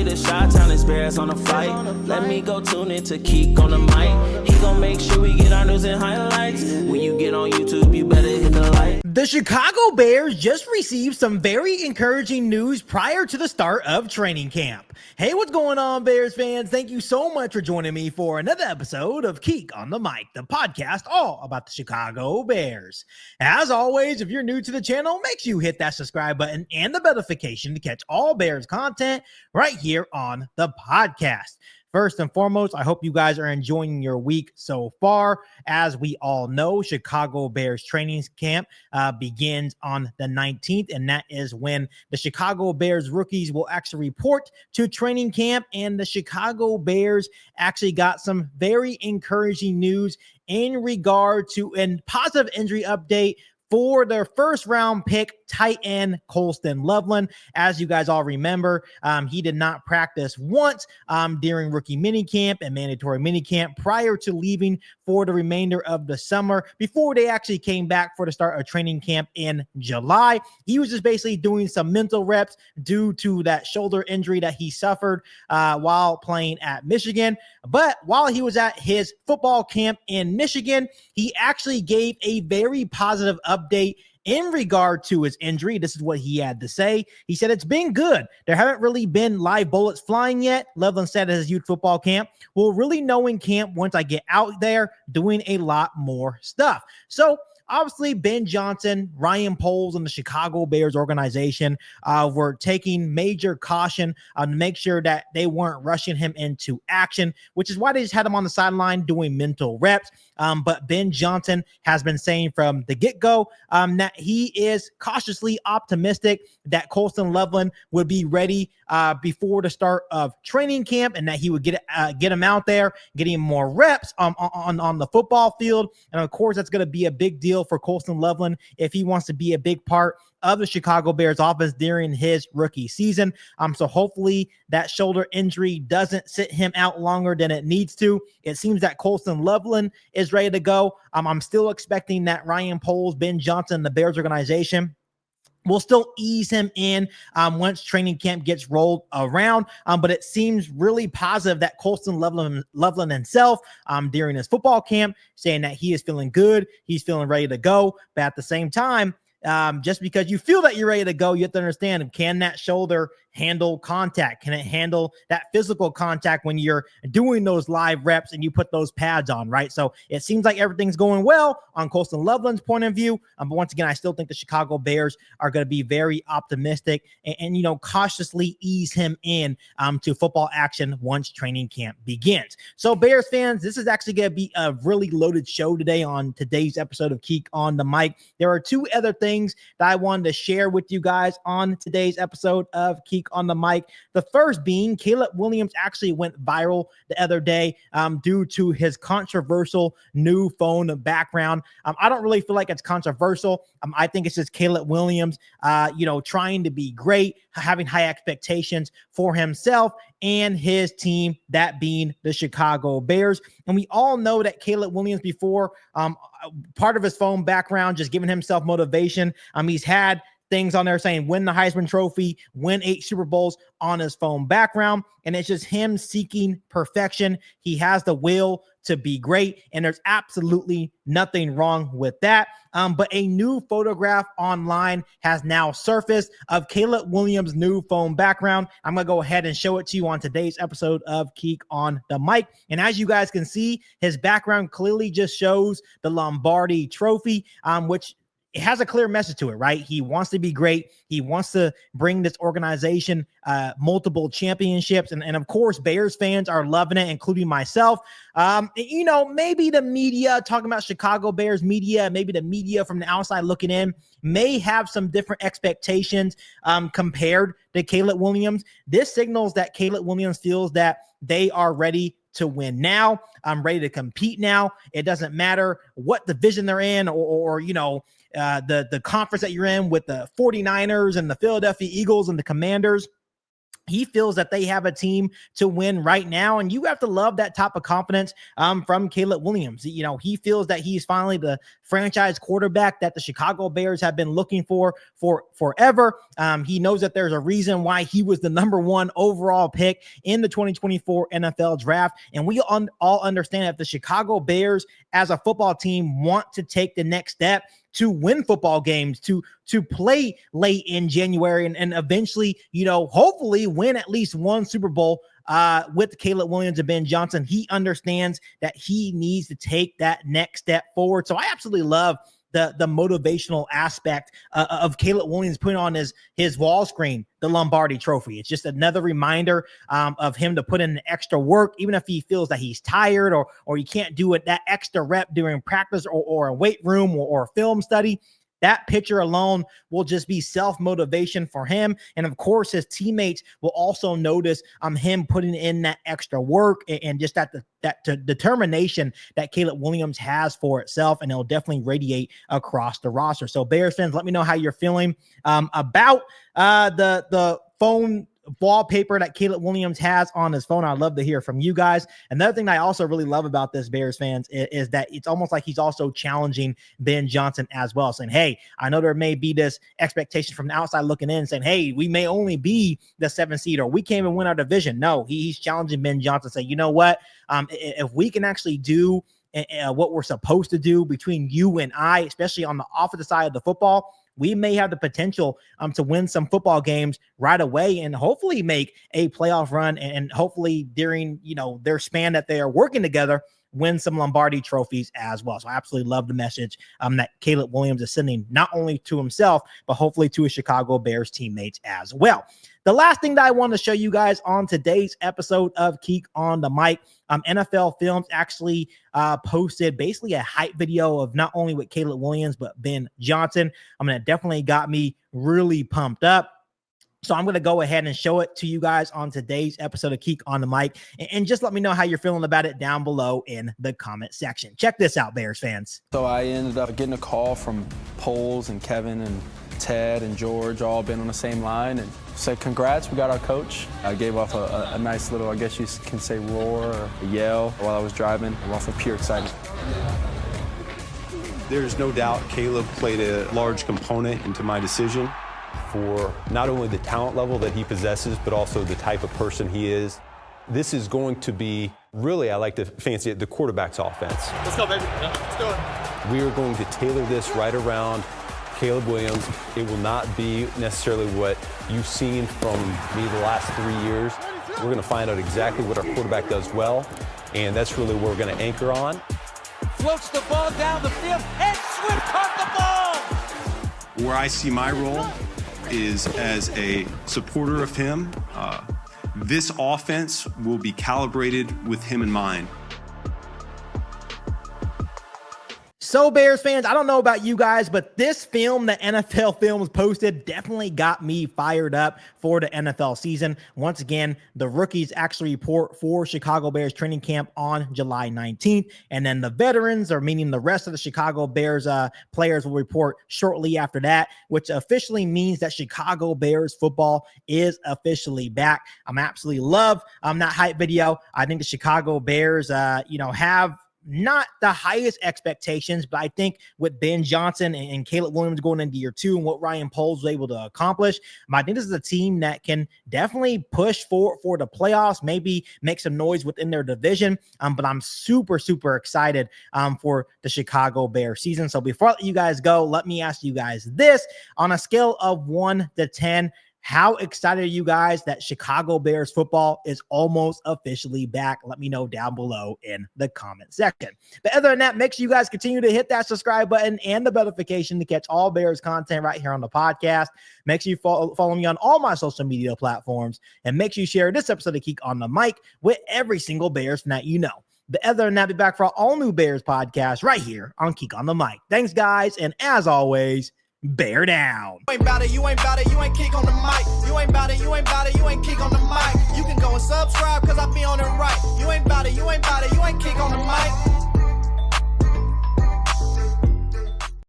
the Chi-Town experience on the flight. Let me go tune in to Keek on the mic. He gon' make sure we get our news and highlights. When you get on YouTube, you better hit the like. The Chicago Bears just received some very encouraging news prior to the start of training camp. Hey, what's going on, Bears fans? Thank you so much for joining me for another episode of Keek on the Mic, the podcast all about the Chicago Bears. As always, if you're new to the channel, make sure you hit that subscribe button and the notification to catch all Bears content right here on the podcast. First and foremost, I hope you guys are enjoying your week so far. As we all know, Chicago Bears training camp begins on the 19th, and that is when the Chicago Bears rookies will actually report to training camp. And the Chicago Bears actually got some very encouraging news in regard to a positive injury update for their first round pick, tight end Colston Loveland. As you guys all remember, he did not practice once during rookie minicamp and mandatory minicamp prior to leaving for the remainder of the summer before they actually came back for the start of training camp in July. He was just basically doing some mental reps due to that shoulder injury that he suffered while playing at Michigan. But while he was at his football camp in Michigan, he actually gave a very positive update in regard to his injury. This is what he had to say. He said, "It's been good. There haven't really been live bullets flying yet," Loveland said at his youth football camp. "We'll really know in camp once I get out there doing a lot more stuff." So obviously, Ben Johnson, Ryan Poles, and the Chicago Bears organization were taking major caution to make sure that they weren't rushing him into action, which is why they just had him on the sideline doing mental reps. But Ben Johnson has been saying from the get-go that he is cautiously optimistic that Colston Loveland would be ready before the start of training camp, and that he would get him out there, getting more reps on the football field. And of course, that's going to be a big deal for Colston Loveland if he wants to be a big part of the Chicago Bears offense during his rookie season. So hopefully that shoulder injury doesn't sit him out longer than it needs to. It seems that Colston Loveland is ready to go. I'm still expecting that Ryan Poles, Ben Johnson, the Bears organization will still ease him in once training camp gets rolled around. But it seems really positive that Colston Loveland himself during his football camp saying that he is feeling good. He's feeling ready to go. But at the same time, just because you feel that you're ready to go, you have to understand, can that shoulder handle contact? Can it handle that physical contact when you're doing those live reps and you put those pads on, right? So it seems like everything's going well on Colston Loveland's point of view. But once again, I still think the Chicago Bears are going to be very optimistic and cautiously ease him in to football action once training camp begins. So Bears fans, this is actually going to be a really loaded show today on today's episode of Keek on the Mic. There are two other things that I wanted to share with you guys on today's episode of Keek on the Mic. The first being Caleb Williams actually went viral the other day due to his controversial new phone background. I don't really feel like it's controversial. I think it's just Caleb Williams, trying to be great, having high expectations for himself and his team, that being the Chicago Bears. And we all know that Caleb Williams before, part of his phone background, just giving himself motivation. He's had things on there saying win the Heisman Trophy, win 8 Super Bowls on his phone background. And it's just him seeking perfection. He has the will to be great, and there's absolutely nothing wrong with that. But a new photograph online has now surfaced of Caleb Williams' new phone background. I'm going to go ahead and show it to you on today's episode of Keek on the Mic. And as you guys can see, his background clearly just shows the Lombardi Trophy, which it has a clear message to it, right? He wants to be great. He wants to bring this organization multiple championships. And of course, Bears fans are loving it, including myself. Maybe the media talking about Chicago Bears media, maybe the media from the outside looking in may have some different expectations compared to Caleb Williams. This signals that Caleb Williams feels that they are ready to win now. I'm ready to compete now. It doesn't matter what division they're in or the conference that you're in with the 49ers and the Philadelphia Eagles and the Commanders. he feels that they have a team to win right now, and you have to love that type of confidence from Caleb Williams. You know, he feels that he's finally the franchise quarterback that the Chicago Bears have been looking for forever. He knows that there's a reason why he was the #1 overall pick in the 2024 NFL draft, and we all understand that the Chicago Bears as a football team want to take the next step to win football games, to play late in January and eventually, you know, hopefully win at least one Super Bowl with Caleb Williams and Ben Johnson. He understands that he needs to take that next step forward. So I absolutely love the motivational aspect of Caleb Williams putting on his wall screen the Lombardi Trophy. It's just another reminder of him to put in the extra work, even if he feels that he's tired or he can't do it that extra rep during practice or a weight room or film study. That picture alone will just be self-motivation for him. And of course, his teammates will also notice him putting in that extra work and just that determination that Caleb Williams has for itself. And it'll definitely radiate across the roster. So Bears fans, let me know how you're feeling about the phone wallpaper that Caleb Williams has on his phone. I'd love to hear from you guys. Another thing that I also really love about this, Bears fans, is that it's almost like he's also challenging Ben Johnson as well, saying, hey, I know there may be this expectation from the outside looking in saying, hey, we may only be the 7th seed or we can't even win our division. No, he's challenging Ben Johnson, saying, you know what, if we can actually do what we're supposed to do between you and I, especially on the offensive side of the football, we may have the potential to win some football games right away and hopefully make a playoff run and hopefully during, you know, their span that they are working together, win some Lombardi trophies as well. So I absolutely love the message that Caleb Williams is sending not only to himself, but hopefully to his Chicago Bears teammates as well. The last thing that I want to show you guys on today's episode of Keek on the Mic, NFL Films actually posted basically a hype video of not only with Caleb Williams, but Ben Johnson. It definitely got me really pumped up. So I'm going to go ahead and show it to you guys on today's episode of Keek on the Mic. And just let me know how you're feeling about it down below in the comment section. Check this out, Bears fans. So I ended up getting a call from Poles and Kevin and Ted and George, all been on the same line, and said, congrats, we got our coach. I gave off a nice little, I guess you can say, roar or a yell while I was driving, off of pure excitement. There's no doubt Caleb played a large component into my decision for not only the talent level that he possesses, but also the type of person he is. This is going to be, really, I like to fancy it, the quarterback's offense. Let's go, baby. Yeah, let's do it. We are going to tailor this right around Caleb Williams. It will not be necessarily what you've seen from me the last 3 years. We're going to find out exactly what our quarterback does well, and that's really what we're going to anchor on. Floats the ball down the field, and Swift caught the ball! Where I see my role is as a supporter of him. This offense will be calibrated with him in mind. So Bears fans, I don't know about you guys, but this film that NFL Films posted definitely got me fired up for the NFL season. Once again, the rookies actually report for Chicago Bears training camp on July 19th. And then the veterans, or meaning the rest of the Chicago Bears players, will report shortly after that, which officially means that Chicago Bears football is officially back. I'm absolutely love that hype video. I think the Chicago Bears, have not the highest expectations, but I think with Ben Johnson and Caleb Williams going into year 2 and what Ryan Poles was able to accomplish, I think this is a team that can definitely push for the playoffs, maybe make some noise within their division. But I'm super, super excited for the Chicago Bears season. So before I let you guys go, let me ask you guys this: on a scale of 1 to 10, how excited are you guys that Chicago Bears football is almost officially back? Let me know down below in the comment section. But other than that, make sure you guys continue to hit that subscribe button and the notification to catch all Bears content right here on the podcast. Make sure you follow me on all my social media platforms, and make sure you share this episode of Keek on the Mic with every single Bears fan that you know. But other than that, be back for our all new Bears podcast right here on Keek on the Mic. Thanks, guys, and as always, bear down. You ain't bout it, you ain't bout it, you ain't Keek on the Mic. You ain't bout it, you ain't bout it, you ain't Keek on the Mic. You can go and subscribe, cause I be on it right. You ain't bout it, you ain't bout it, you ain't Keek on the Mic.